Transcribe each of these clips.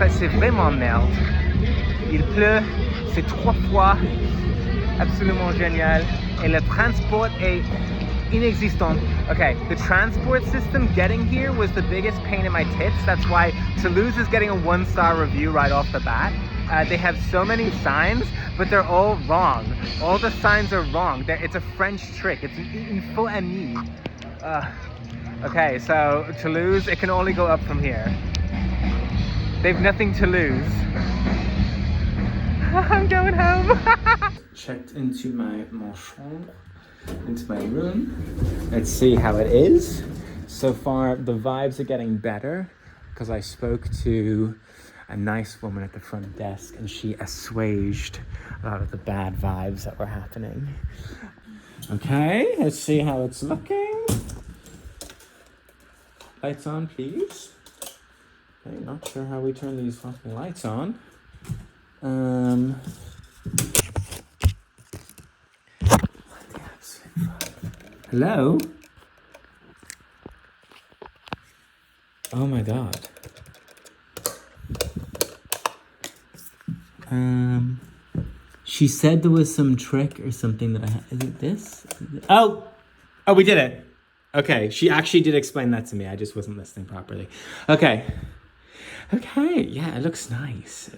c'est vraiment merde. Il pleut, c'est 3 fois absolument génial. Et le transport est inexistant. Okay, the transport system getting here was the biggest pain in my tits. That's why Toulouse is getting a 1-star review right off the bat. They have so many signs, but they're all wrong. All the signs are wrong. It's a French trick. It's une faux ami. Okay, so Toulouse, it can only go up from here. They've nothing to lose. I'm going home. Checked into my chambre, into my room. Let's see how it is. So far, the vibes are getting better because I spoke to a nice woman at the front desk and she assuaged a lot of the bad vibes that were happening. Okay, let's see how it's looking. Lights on, please. Okay, not sure how we turn these fucking lights on. Hello? Oh my god. She said there was some trick or something that I had. Is it this? Oh, we did it. Okay, she actually did explain that to me. I just wasn't listening properly. Okay, yeah, it looks nice.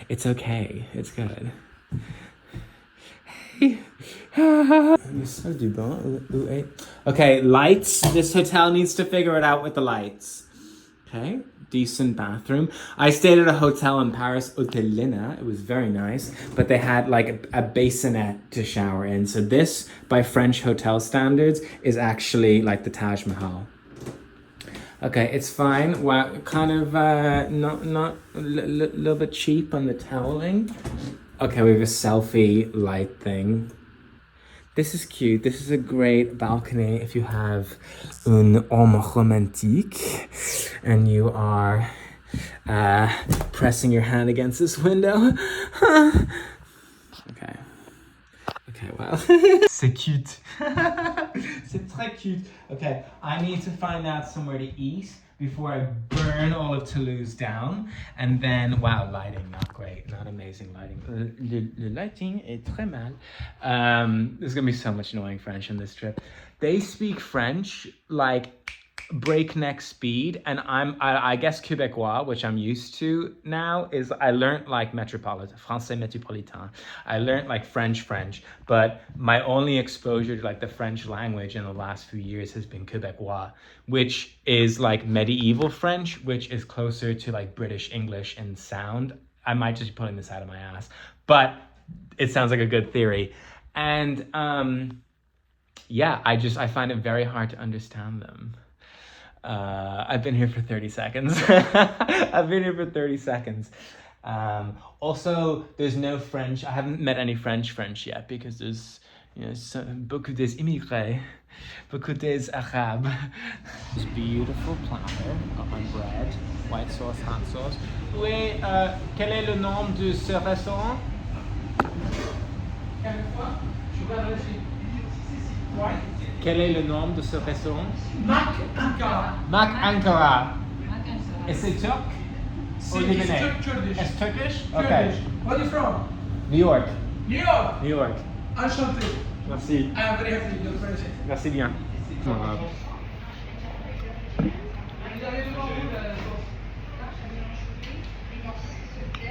It's okay. It's good. Okay, lights. This hotel needs to figure it out with the lights. Okay, decent bathroom. I stayed at a hotel in Paris, Hotel Lina. It was very nice, but they had like a bassinet to shower in. So this, by French hotel standards, is actually like the Taj Mahal. Okay, it's fine. Well, kind of not a little bit cheap on the toweling. Okay, we have a selfie light thing. This is cute. This is a great balcony if you have une homme romantique and you are pressing your hand against this window. Okay, well. C'est cute. C'est très cute. Okay, I need to find out somewhere to eat before I burn all of Toulouse down. And then, wow, lighting, not great, not amazing lighting. Le lighting est très mal. There's gonna be so much annoying French on this trip. They speak French like breakneck speed, and I guess Quebecois, which I'm used to now, is I learned like Français métropolitain. I learned like French, but my only exposure to like the French language in the last few years has been Quebecois, which is like medieval French, which is closer to like British English in sound. I might just be pulling this out of my ass, but it sounds like a good theory. And yeah, I find it very hard to understand them. I've been here for 30 seconds. Also, there's no French. I haven't met any French yet because there's, beaucoup des immigrés, beaucoup des arabes. This beautiful platter of my bread, white sauce, hot sauce. Oui, quel est le nom de ce restaurant? Quel est le nom de ce restaurant? Mac Ankara. Et c'est turc? Or Lebanese? Kurdish. It's Turkish? Okay. Where are you from? New York. New York. New York. Enchanté. Merci. I am very happy you're French. Merci bien. Oh my God.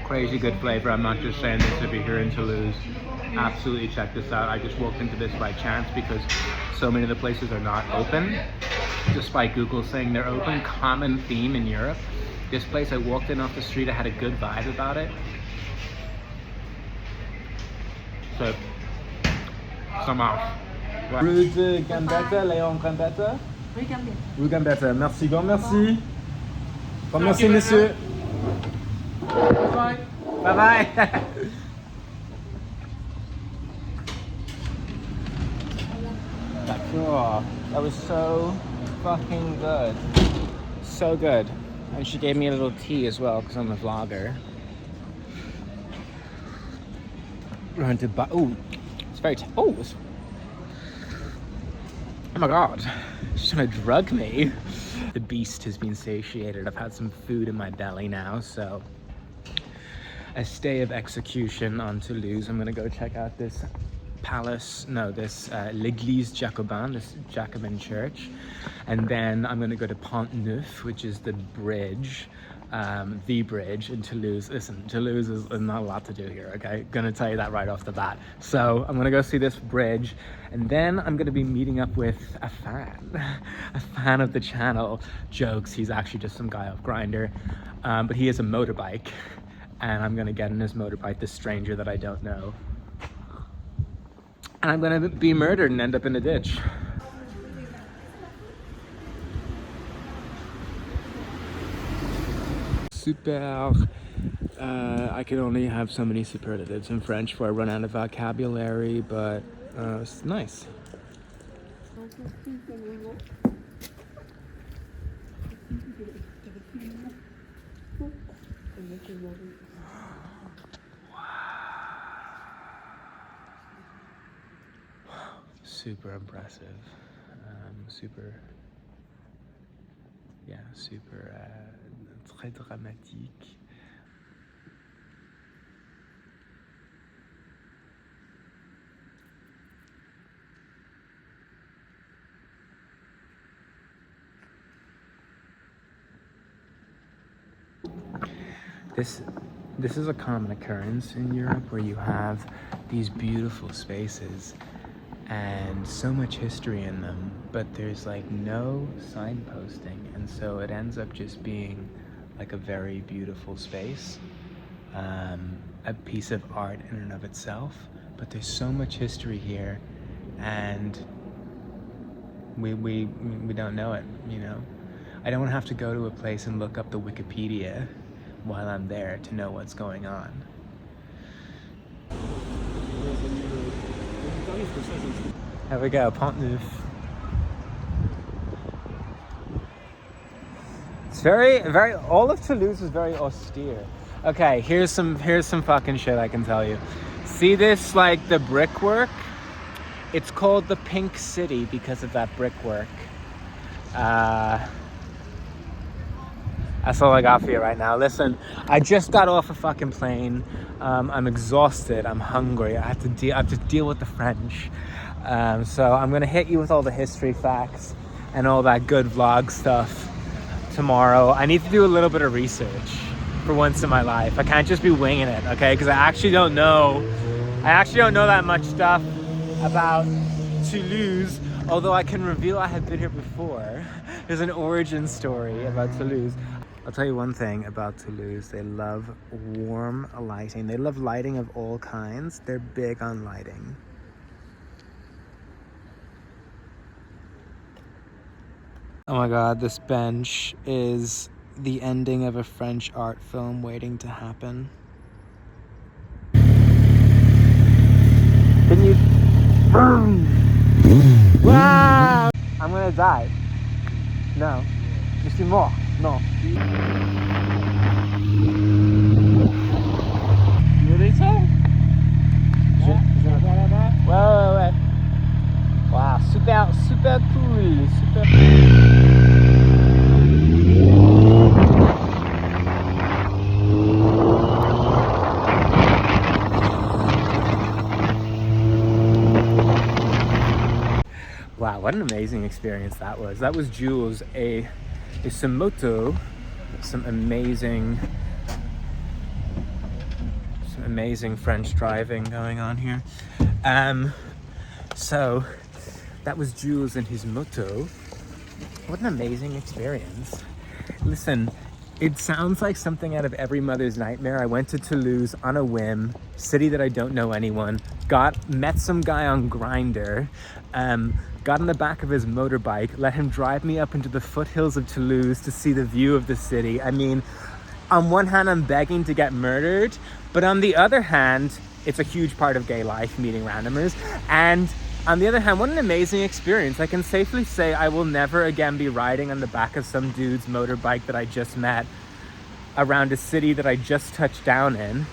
Crazy good flavor. I'm not just saying this if you're here in Toulouse. Absolutely check this out. I just walked into this by chance because so many of the places are not open, despite Google saying they're open. Common theme in Europe. This place I walked in off the street, I had a good vibe about it. So, ça marche. Rue de Gambetta, Léon Gambetta. Rue Gambetta. Merci, grand merci. Grand merci, monsieur. Bye. Bye bye. D'accord. That was so fucking good. So good. And she gave me a little tea as well because I'm a vlogger. We're going to buy. Oh, it's very. Oh my God. She's trying to drug me. The beast has been satiated. I've had some food in my belly now, so a stay of execution on Toulouse. I'm gonna go check out this palace, no, this l'Église Jacobin, this Jacobin church, and then I'm gonna go to Pont Neuf, which is the bridge in Toulouse. Listen, Toulouse is not a lot to do here, okay? Gonna tell you that right off the bat. So I'm gonna go see this bridge, and then I'm gonna be meeting up with a fan of the channel. Jokes, he's actually just some guy off Grindr, but he has a motorbike, and I'm gonna get in his motorbike, this stranger that I don't know. And I'm gonna be murdered and end up in a ditch. Super. I can only have so many superlatives in French before I run out of vocabulary, but it's nice. Super impressive. Super très dramatique. This is a common occurrence in Europe, where you have these beautiful spaces and so much history in them, but there's like no signposting, and so it ends up just being like a very beautiful space, a piece of art in and of itself, but there's so much history here, and we don't know it, you know? I don't have to go to a place and look up the Wikipedia while I'm there to know what's going on. Here we go, Pont Neuf. It's very, all of Toulouse is very austere. Okay, here's some fucking shit I can tell you. See this, like, the brickwork? It's called the Pink City because of that brickwork. That's all I got for you right now. Listen, I just got off a fucking plane. I'm exhausted. I'm hungry. I have to deal with the French. So I'm gonna hit you with all the history facts and all that good vlog stuff tomorrow. I need to do a little bit of research for once in my life. I can't just be winging it, okay? Because I actually don't know that much stuff about Toulouse, although I can reveal I have been here before. There's an origin story about Toulouse. I'll tell you one thing about Toulouse. They love warm lighting. They love lighting of all kinds. They're big on lighting. Oh my god, this bench is the ending of a French art film waiting to happen. Can you... Wow! I'm gonna die. No. Je suis mort. No. You ready to? Ouais. Wow, super cool. Wow, what an amazing experience that was. That was Jules, some moto, some amazing French driving going on here. So that was Jules and his moto. What an amazing experience. Listen, it sounds like something out of every mother's nightmare. I went to Toulouse on a whim, city that I don't know anyone, met some guy on Grindr, got on the back of his motorbike, let him drive me up into the foothills of Toulouse to see the view of the city. I mean, on one hand, I'm begging to get murdered, but on the other hand, it's a huge part of gay life, meeting randomers. And on the other hand, what an amazing experience. I can safely say I will never again be riding on the back of some dude's motorbike that I just met around a city that I just touched down in.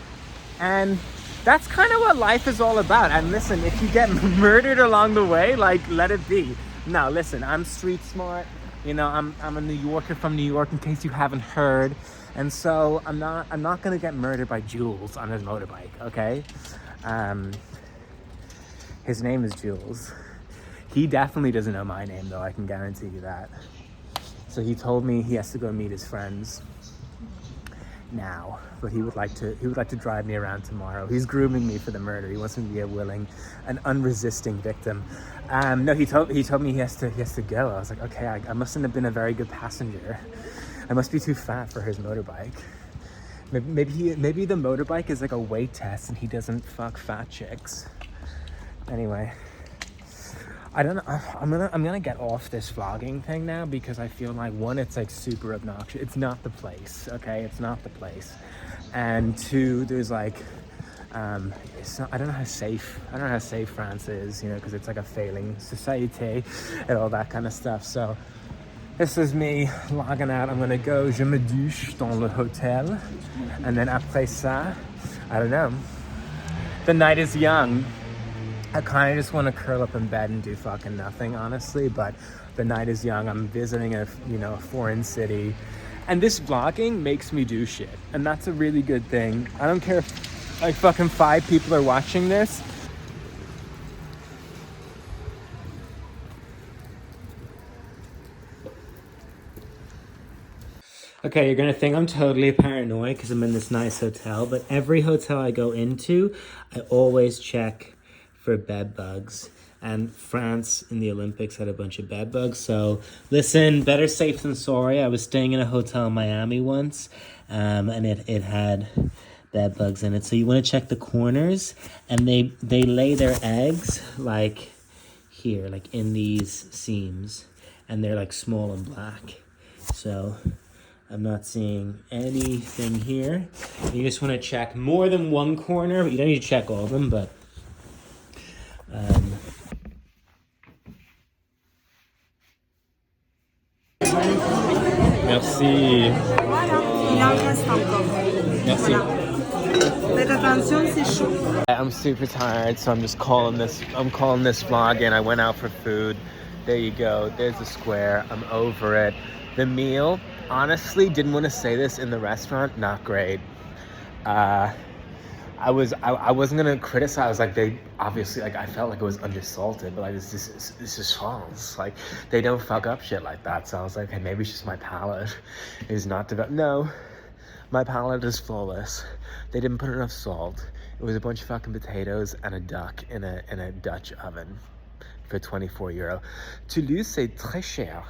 And that's kind of what life is all about. And listen, if you get murdered along the way, like, let it be. Now, listen, I'm street smart. You know, I'm a New Yorker from New York, in case you haven't heard. And so I'm not gonna get murdered by Jules on his motorbike, okay? His name is Jules. He definitely doesn't know my name though, I can guarantee you that. So he told me he has to go meet his friends now, but he would like to drive me around tomorrow. He's grooming me for the murder. He wants me to be a willing, an unresisting victim. No, he told me he has to go. I was like, okay, I mustn't have been a very good passenger. I must be too fat for his motorbike. Maybe the motorbike is like a weight test and he doesn't fuck fat chicks. Anyway, I don't know. I'm gonna get off this vlogging thing now because I feel like, one, it's like super obnoxious. It's not the place, okay? It's not the place. And two, there's like, it's not, I don't know how safe France is, you know, because it's like a failing society and all that kind of stuff. So this is me logging out. I'm gonna go je me douche dans le hotel, and then après ça, I don't know. The night is young. I kind of just want to curl up in bed and do fucking nothing, honestly, but the night is young. I'm visiting a foreign city, and this vlogging makes me do shit, and that's a really good thing. I don't care if like fucking 5 people are watching this. Okay, you're gonna think I'm totally paranoid because I'm in this nice hotel, but every hotel I go into, I always check for bed bugs. And France in the Olympics had a bunch of bed bugs. So listen, better safe than sorry. I was staying in a hotel in Miami once, and it had bed bugs in it. So you want to check the corners, and they lay their eggs like here, like in these seams, and they're like small and black. So I'm not seeing anything here. You just want to check more than one corner, but you don't need to check all of them, but merci. Il en reste encore. Merci. Faites attention, c'est chaud. I'm super tired, so I'm calling this vlog in. I went out for food. There you go. There's the square. I'm over it. The meal, honestly, didn't want to say this in the restaurant. Not great. I wasn't gonna criticize, like, they obviously, like, I felt like it was undersalted, but like this is France, like they don't fuck up shit like that. So I was like, hey, maybe it's just my palate is not developed. No, my palate is flawless. They didn't put enough salt. It was a bunch of fucking potatoes and a duck in a Dutch oven for 24 euro. Toulouse, c'est très cher.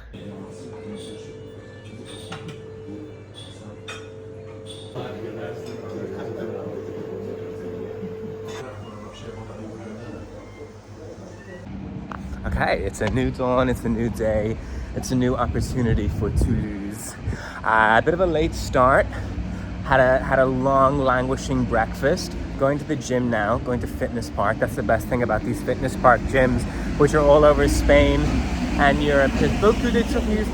Okay, it's a new dawn, it's a new day, it's a new opportunity for Toulouse. A bit of a late start, had a long languishing breakfast, going to the gym now, going to fitness park. That's the best thing about these fitness park gyms, which are all over Spain and Europe. There's beaucoup de touristes,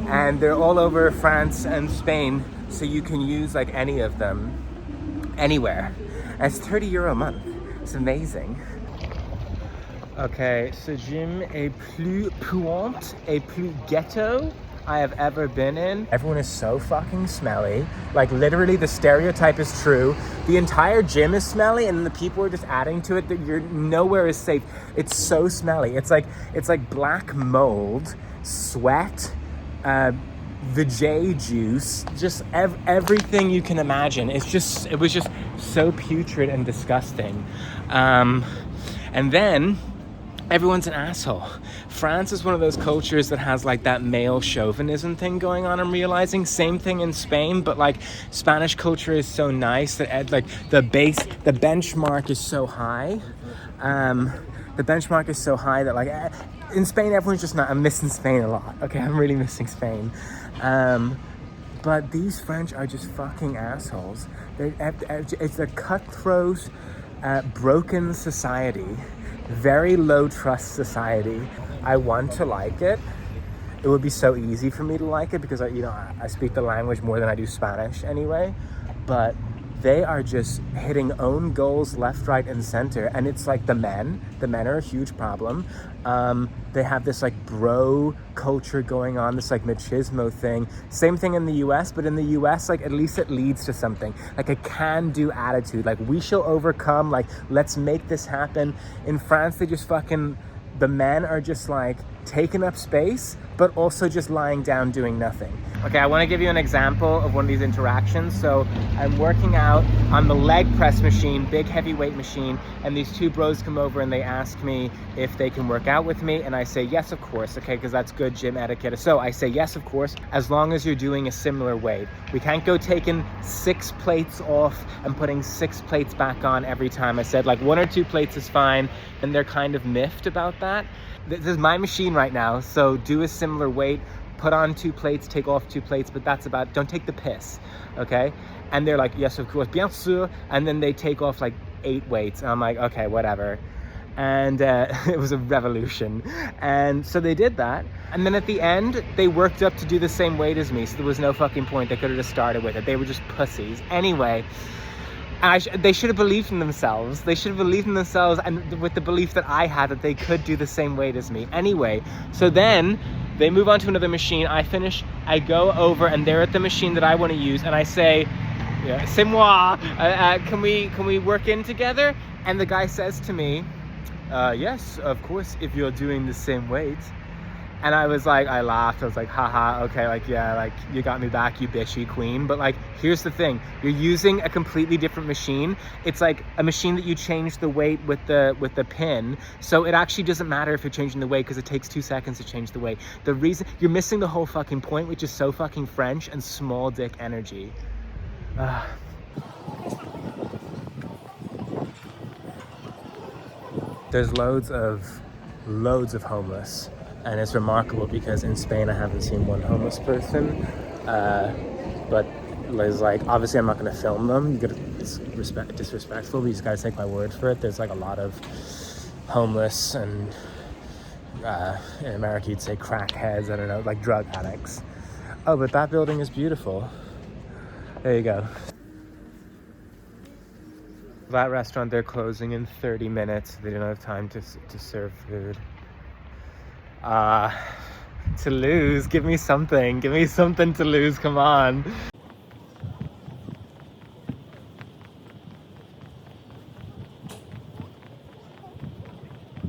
and they're all over France and Spain, so you can use like any of them anywhere. And it's 30 euro a month. It's amazing. Okay, ce gym est plus puante et plus ghetto I have ever been in. Everyone is so fucking smelly. Like, literally, the stereotype is true. The entire gym is smelly, and the people are just adding to it that you're nowhere is safe. It's so smelly. It's like black mold, sweat, vajay juice, just everything you can imagine. It was just so putrid and disgusting. And then everyone's an asshole. France is one of those cultures that has like that male chauvinism thing going on, I'm realizing. Same thing in Spain, but like Spanish culture is so nice that like the benchmark is so high. The benchmark is so high that like in Spain, everyone's just not, I'm missing Spain a lot. Okay, I'm really missing Spain. But these French are just fucking assholes. It's a cutthroat, broken society. Very low trust society. I want to like it. It would be so easy for me to like it because I speak the language more than I do Spanish anyway. But they are just hitting own goals left, right, and center. And it's like the men are a huge problem. They have this like bro culture going on, this like machismo thing. Same thing in the US, but in the US, like at least it leads to something, like a can-do attitude. Like we shall overcome, like let's make this happen. In France, they just fucking, the men are just like taking up space, but also just lying down doing nothing. Okay, I want to give you an example of one of these interactions. So I'm working out on the leg press machine, big heavyweight machine, and these two bros come over and they ask me if they can work out with me, and I say yes, of course, okay, because that's good gym etiquette. So I say yes, of course, as long as you're doing a similar weight. We can't go taking 6 plates off and putting 6 plates back on every time. I said like 1 or 2 plates is fine, and they're kind of miffed about that. This is my machine right now, so do a similar weight, put on 2 plates, take off 2 plates, but that's about, don't take the piss, okay? And they're like, yes, of course, bien sûr, and then they take off like 8 weights, and I'm like, okay, whatever. And it was a revolution. And so they did that, and then at the end, they worked up to do the same weight as me, so there was no fucking point. They could have just started with it. They were just pussies. Anyway, they should have believed in themselves. They should have believed in themselves, and with the belief that I had, that they could do the same weight as me. Anyway, so then they move on to another machine. I finish, I go over, and they're at the machine that I want to use, and I say, yeah, c'est moi, can we work in together? And the guy says to me, yes, of course, if you're doing the same weight. And I was like, I laughed. I was like, haha, okay, like, yeah, like, you got me back, you bitchy queen. But like, here's the thing. You're using a completely different machine. It's like a machine that you change the weight with the pin. So it actually doesn't matter if you're changing the weight, because it takes 2 seconds to change the weight. The reason, you're missing the whole fucking point, which is so fucking French and small dick energy. There's loads of homeless. And it's remarkable because in Spain I haven't seen one homeless person, but there's like, obviously I'm not going to film them. It's disrespectful, but you just got to take my word for it. There's like a lot of homeless, and in America you'd say crackheads, I don't know, like drug addicts. Oh, but that building is beautiful. There you go. That restaurant, they're closing in 30 minutes. They don't have time to serve food. Toulouse, give me something Toulouse, come on.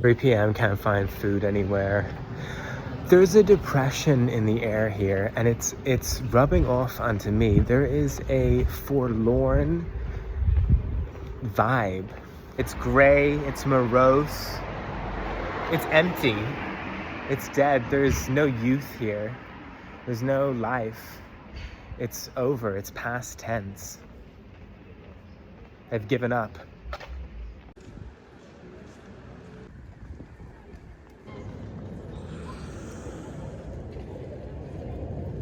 "3 p.m, can't find food anywhere." There's a depression in the air here, and it's rubbing off onto me. There is a forlorn vibe. It's gray, it's morose, it's empty. It's dead. There's no youth here. There's no life. It's over. It's past tense. I've given up.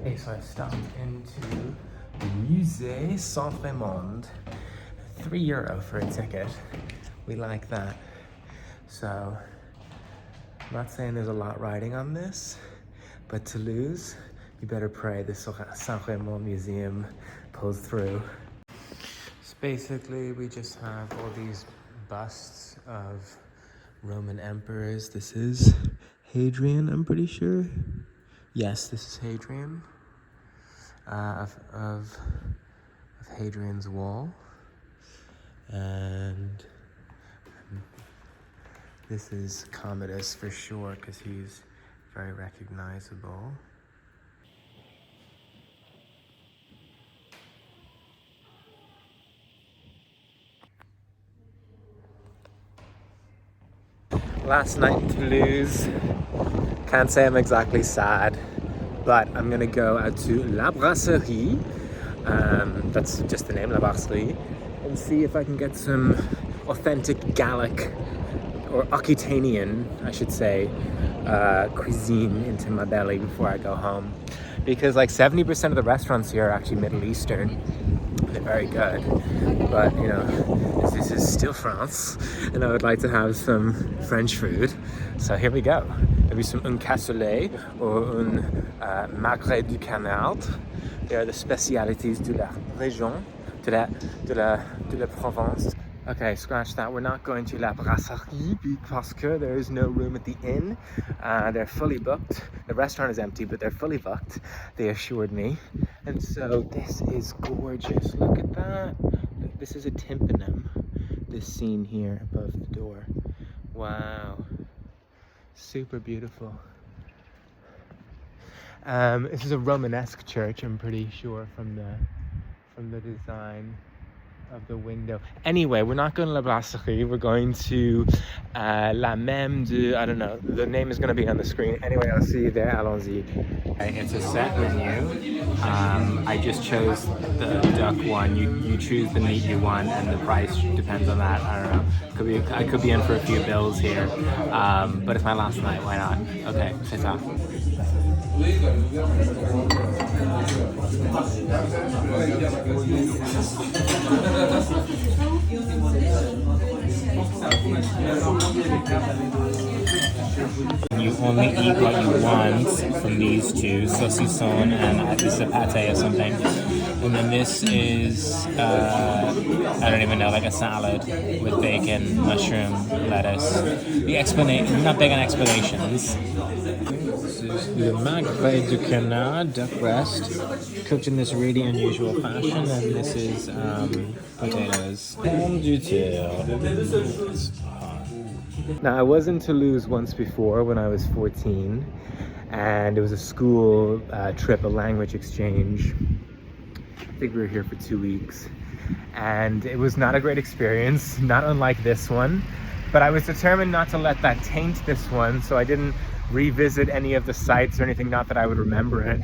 Okay, so I stopped into the Musée Saint-Raymond. €3 for a ticket. We like that. So, I'm not saying there's a lot riding on this, but Toulouse, you better pray the Saint-Raymond Museum pulls through. So basically, we just have all these busts of Roman emperors. This is Hadrian, I'm pretty sure. Yes, this is Hadrian, of Hadrian's Wall. And this is Commodus for sure, because he's very recognizable. Last night in Toulouse, can't say I'm exactly sad, but I'm gonna go out to La Brasserie, that's just the name, La Brasserie, and see if I can get some authentic Gallic, or Aquitanian, I should say, cuisine into my belly before I go home. Because like 70% of the restaurants here are actually Middle Eastern. They're very good, but you know, this is still France, and I would like to have some French food. So here we go. Maybe some un cassoulet or un magret du canard. They are the specialities de la région de la Provence. Okay, scratch that. We're not going to La Brasserie because there is no room at the inn. They're fully booked. The restaurant is empty, but they're fully booked, they assured me. And so this is gorgeous. Look at that. This is a tympanum, this scene here above the door. Wow. Super beautiful. This is a Romanesque church, I'm pretty sure, from the design of the window. Anyway, we're not going to La Brasserie. We're going to La Meme de, I don't know, the name is going to be on the screen. Anyway, I'll see you there. Allons-y. It's a set menu. I just chose the duck one. You choose the meat you want, and the price depends on that. I don't know. I could be in for a few bills here, but it's my last night. Why not? Okay, c'est ça. You only eat what you want from these two, saucisson and this is a pate or something. And then this is, I don't even know, like a salad with bacon, mushroom, lettuce. I'm not big on explanations. This is the magret du canard, duck breast, cooked in this really unusual fashion, and this is potatoes. Pomme de terre. Now, I was in Toulouse once before when I was 14, and it was a school trip, a language exchange. I think we were here for 2 weeks, and it was not a great experience, not unlike this one, but I was determined not to let that taint this one, so I didn't revisit any of the sites or anything, not that I would remember it.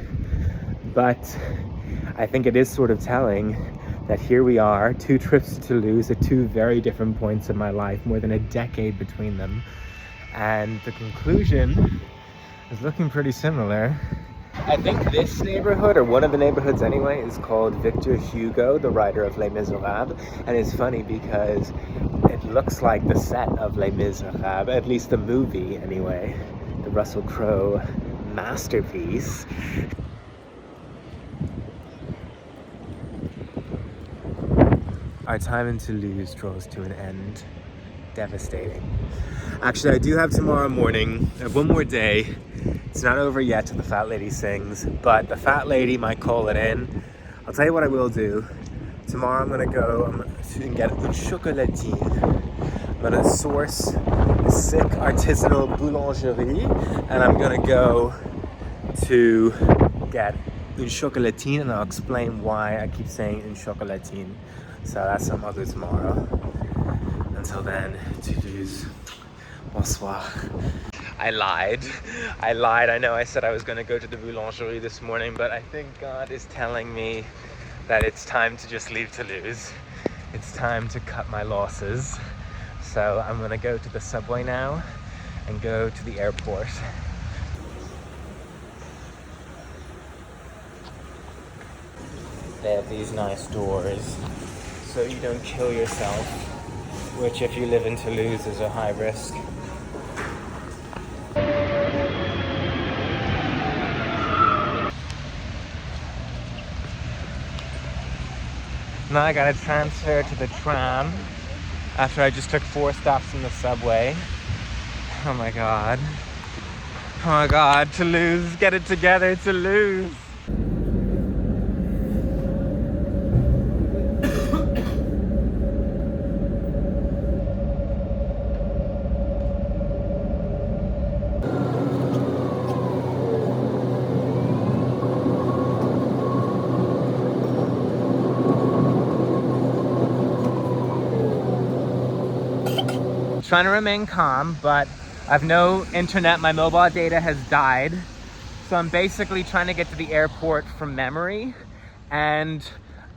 But I think it is sort of telling that here we are, 2 trips to Toulouse at 2 very different points in my life, more than a decade between them. And the conclusion is looking pretty similar. I think this neighborhood, or one of the neighborhoods anyway, is called Victor Hugo, the writer of Les Miserables. And it's funny because it looks like the set of Les Miserables, at least the movie anyway, the Russell Crowe masterpiece. Our time in Toulouse draws to an end. Devastating. Actually, I do have tomorrow morning. I have one more day. It's not over yet till the fat lady sings, but the fat lady might call it in. I'll tell you what I will do. Tomorrow I'm gonna go and get une chocolatine. I'm gonna source a sick artisanal boulangerie, and I'm gonna go to get une chocolatine, and I'll explain why I keep saying une chocolatine. So that's something I'll do tomorrow. Until then, Toulouse. Bonsoir. I lied. I know I said I was going to go to the boulangerie this morning, but I think God is telling me that it's time to just leave Toulouse. It's time to cut my losses. So I'm going to go to the subway now and go to the airport. They have these nice doors, so you don't kill yourself, which if you live in Toulouse is a high risk. Now I gotta transfer to the tram after I just took 4 stops in the subway. Oh my god. Oh my god, Toulouse, get it together, Toulouse. Trying to remain calm, but I've no internet. My mobile data has died, so I'm basically trying to get to the airport from memory, and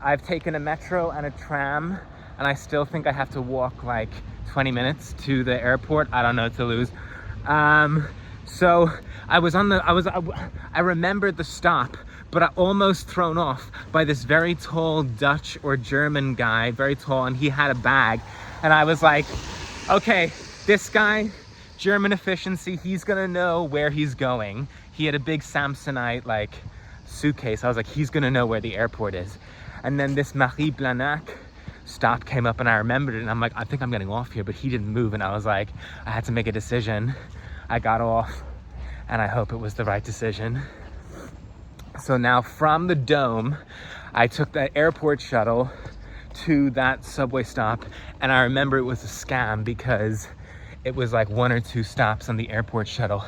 I've taken a metro and a tram, and I still think I have to walk like 20 minutes to the airport. I don't know, Toulouse. So I remembered the stop, but I almost thrown off by this very tall Dutch or German guy, very tall, and he had a bag, and I was like, okay, this guy, German efficiency, he's gonna know where he's going. He had a big Samsonite like suitcase. I was like, he's gonna know where the airport is. And then this Marie Blagnac stop came up and I remembered it, and I'm like, I think I'm getting off here, but he didn't move, and I was like, I had to make a decision. I got off, and I hope it was the right decision. So now from the Dome, I took the airport shuttle to that subway stop, and I remember it was a scam because it was like 1 or 2 stops on the airport shuttle.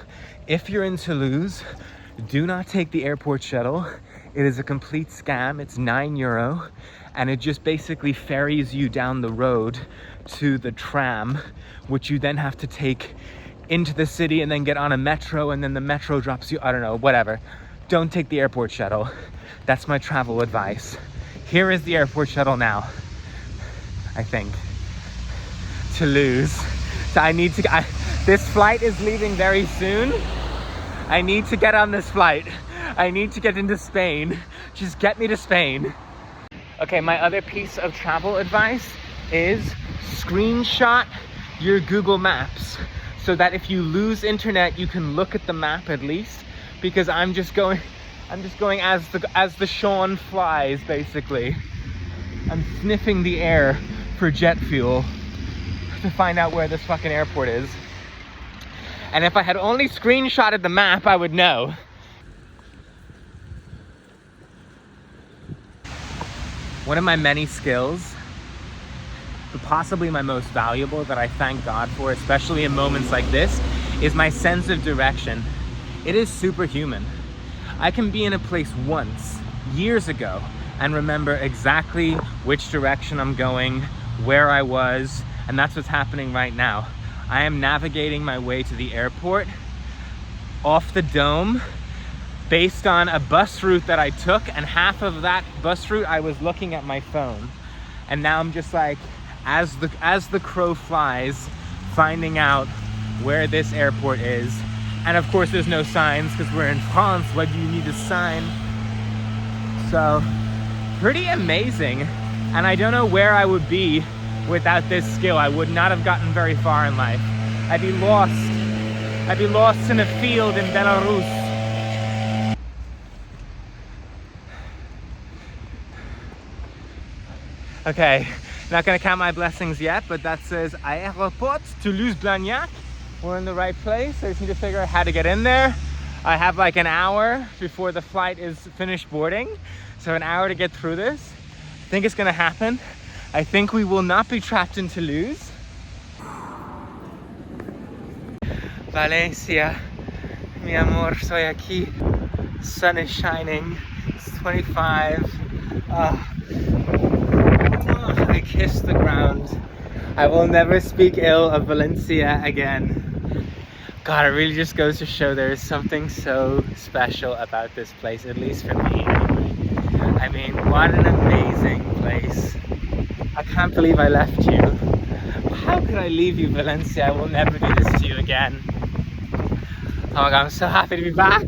If you're in Toulouse, do not take the airport shuttle. It is a complete scam. It's €9, and it just basically ferries you down the road to the tram, which you then have to take into the city and then get on a metro, and then the metro drops you, I don't know, whatever. Don't take the airport shuttle. That's my travel advice. Here is the airport shuttle now, I think. Toulouse. So I need to, this flight is leaving very soon. I need to get on this flight. I need to get into Spain. Just get me to Spain. Okay, my other piece of travel advice is screenshot your Google Maps so that if you lose internet, you can look at the map at least, because I'm just going as the Sean flies, basically. I'm sniffing the air for jet fuel to find out where this fucking airport is. And if I had only screenshotted the map, I would know. One of my many skills, but possibly my most valuable, that I thank God for, especially in moments like this, is my sense of direction. It is superhuman. I can be in a place once, years ago, and remember exactly which direction I'm going, where I was, and that's what's happening right now. I am navigating my way to the airport off the Dome based on a bus route that I took, and half of that bus route I was looking at my phone. And now I'm just like, as the crow flies, finding out where this airport is. And of course there's no signs because we're in France. Why do you need a sign? So, pretty amazing. And I don't know where I would be without this skill. I would not have gotten very far in life. I'd be lost. I'd be lost in a field in Belarus. Okay, not gonna count my blessings yet, but that says Aéroport Toulouse-Blagnac. We're in the right place. I just need to figure out how to get in there. I have like an hour before the flight is finished boarding. So an hour to get through this. I think it's gonna happen. I think we will not be trapped in Toulouse. Valencia, mi amor, soy aquí. Sun is shining. It's 25. I kiss the ground. I will never speak ill of Valencia again. God, it really just goes to show there is something so special about this place, at least for me anyway. I mean, what an amazing place. I can't believe I left you. How could I leave you, Valencia? I will never do this to you again. Oh my God, I'm so happy to be back.